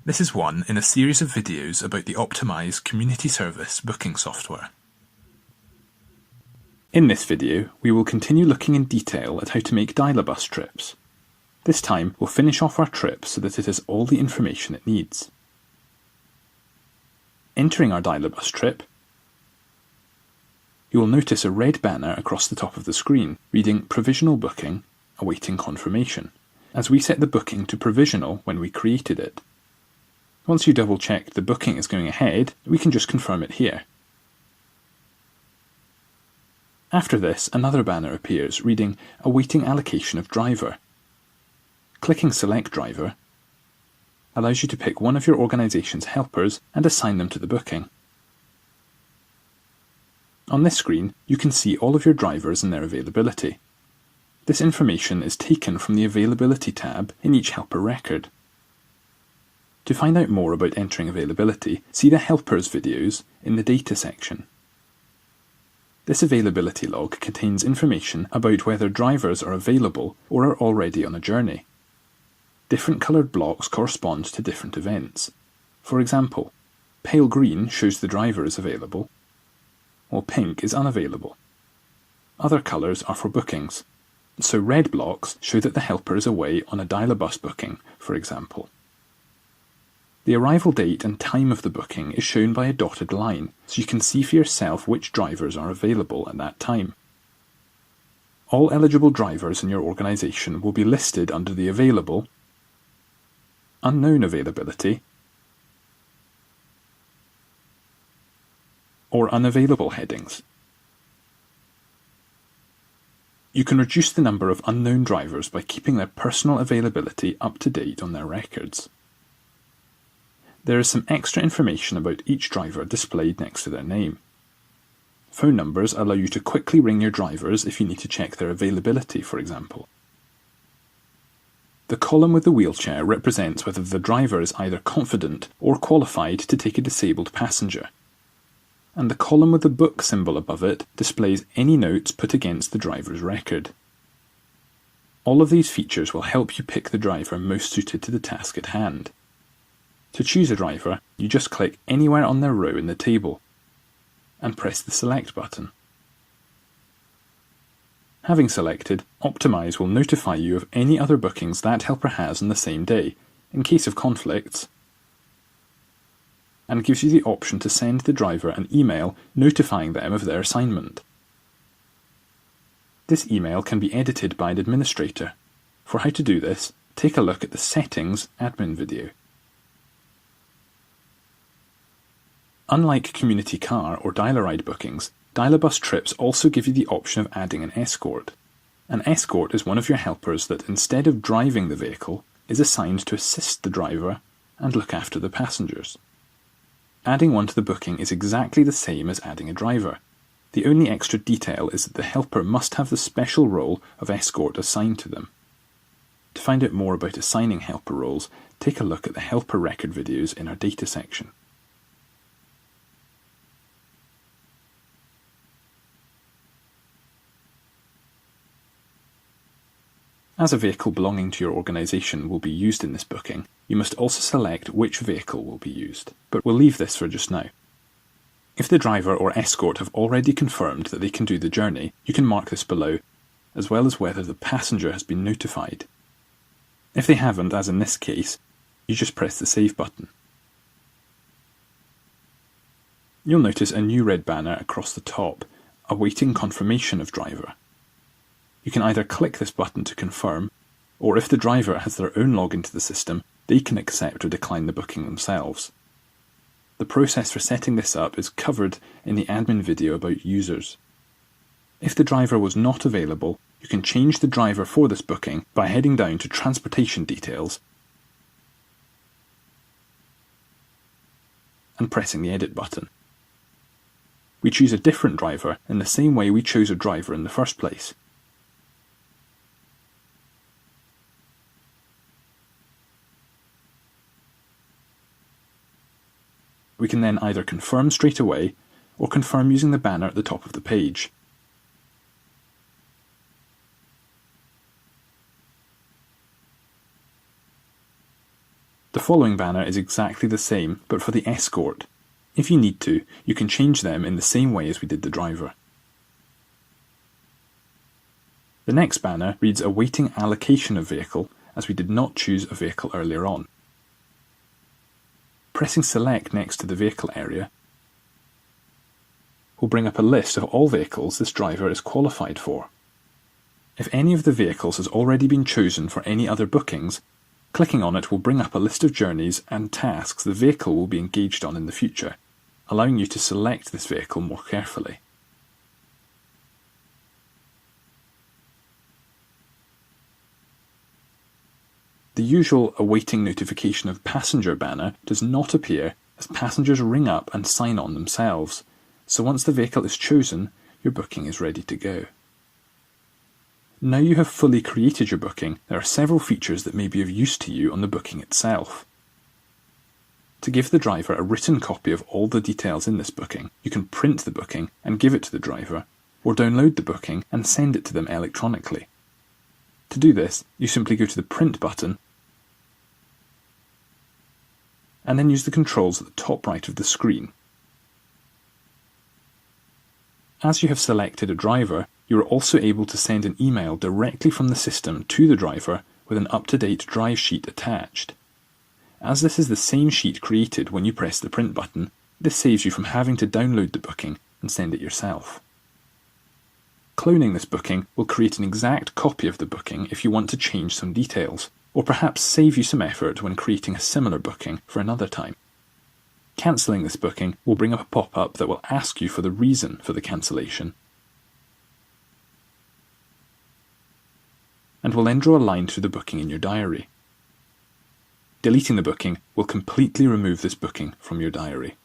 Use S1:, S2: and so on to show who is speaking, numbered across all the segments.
S1: This is one in a series of videos about the OPTiMiSe community service booking software. In this video, we will continue looking in detail at how to make dial-a-bus trips. This time, we'll finish off our trip so that it has all the information it needs. Entering our dial-a-bus trip, you will notice a red banner across the top of the screen reading Provisional Booking, Awaiting Confirmation, as we set the booking to provisional when we created it. Once you double-check the booking is going ahead, we can just confirm it here. After this, another banner appears reading Awaiting Allocation of Driver. Clicking Select Driver allows you to pick one of your organisation's helpers and assign them to the booking. On this screen, you can see all of your drivers and their availability. This information is taken from the Availability tab in each helper record. To find out more about entering availability, see the Helpers videos in the Data section. This availability log contains information about whether drivers are available or are already on a journey. Different coloured blocks correspond to different events. For example, pale green shows the driver is available, while pink is unavailable. Other colours are for bookings, so red blocks show that the helper is away on a dial-a-bus booking, for example. The arrival date and time of the booking is shown by a dotted line, so you can see for yourself which drivers are available at that time. All eligible drivers in your organisation will be listed under the Available, Unknown Availability, or Unavailable headings. You can reduce the number of unknown drivers by keeping their personal availability up to date on their records. There is some extra information about each driver displayed next to their name. Phone numbers allow you to quickly ring your drivers if you need to check their availability, for example. The column with the wheelchair represents whether the driver is either confident or qualified to take a disabled passenger. And the column with the book symbol above it displays any notes put against the driver's record. All of these features will help you pick the driver most suited to the task at hand. To choose a driver, you just click anywhere on their row in the table and press the Select button. Having selected, OPTiMiSe will notify you of any other bookings that helper has on the same day, in case of conflicts, and gives you the option to send the driver an email notifying them of their assignment. This email can be edited by an administrator. For how to do this, take a look at the Settings admin video. Unlike community car or dial-a-ride bookings, dial-a-bus trips also give you the option of adding an escort. An escort is one of your helpers that, instead of driving the vehicle, is assigned to assist the driver and look after the passengers. Adding one to the booking is exactly the same as adding a driver. The only extra detail is that the helper must have the special role of escort assigned to them. To find out more about assigning helper roles, take a look at the helper record videos in our Data section. As a vehicle belonging to your organisation will be used in this booking, you must also select which vehicle will be used, but we'll leave this for just now. If the driver or escort have already confirmed that they can do the journey, you can mark this below, as well as whether the passenger has been notified. If they haven't, as in this case, you just press the Save button. You'll notice a new red banner across the top, Awaiting Confirmation of Driver. You can either click this button to confirm, or if the driver has their own login to the system, they can accept or decline the booking themselves. The process for setting this up is covered in the admin video about users. If the driver was not available, you can change the driver for this booking by heading down to Transportation Details and pressing the Edit button. We choose a different driver in the same way we chose a driver in the first place. We can then either confirm straight away or confirm using the banner at the top of the page. The following banner is exactly the same, but for the escort. If you need to, you can change them in the same way as we did the driver. The next banner reads Awaiting allocation of vehicle, as we did not choose a vehicle earlier on. Pressing select next to the vehicle area will bring up a list of all vehicles this driver is qualified for. If any of the vehicles has already been chosen for any other bookings, clicking on it will bring up a list of journeys and tasks the vehicle will be engaged on in the future, allowing you to select this vehicle more carefully. The usual awaiting notification of passenger banner does not appear as passengers ring up and sign on themselves, so once the vehicle is chosen, your booking is ready to go. Now you have fully created your booking, there are several features that may be of use to you on the booking itself. To give the driver a written copy of all the details in this booking, you can print the booking and give it to the driver, or download the booking and send it to them electronically. To do this, you simply go to the print button and then use the controls at the top right of the screen. As you have selected a driver, you are also able to send an email directly from the system to the driver with an up-to-date drive sheet attached. As this is the same sheet created when you press the print button, this saves you from having to download the booking and send it yourself. Cloning this booking will create an exact copy of the booking if you want to change some details, or perhaps save you some effort when creating a similar booking for another time. Cancelling this booking will bring up a pop-up that will ask you for the reason for the cancellation, and will then draw a line through the booking in your diary. Deleting the booking will completely remove this booking from your diary.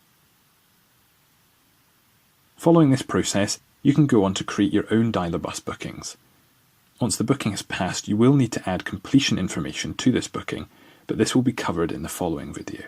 S1: Following this process, you can go on to create your own dialer bus bookings. Once the booking has passed, you will need to add completion information to this booking, but this will be covered in the following video.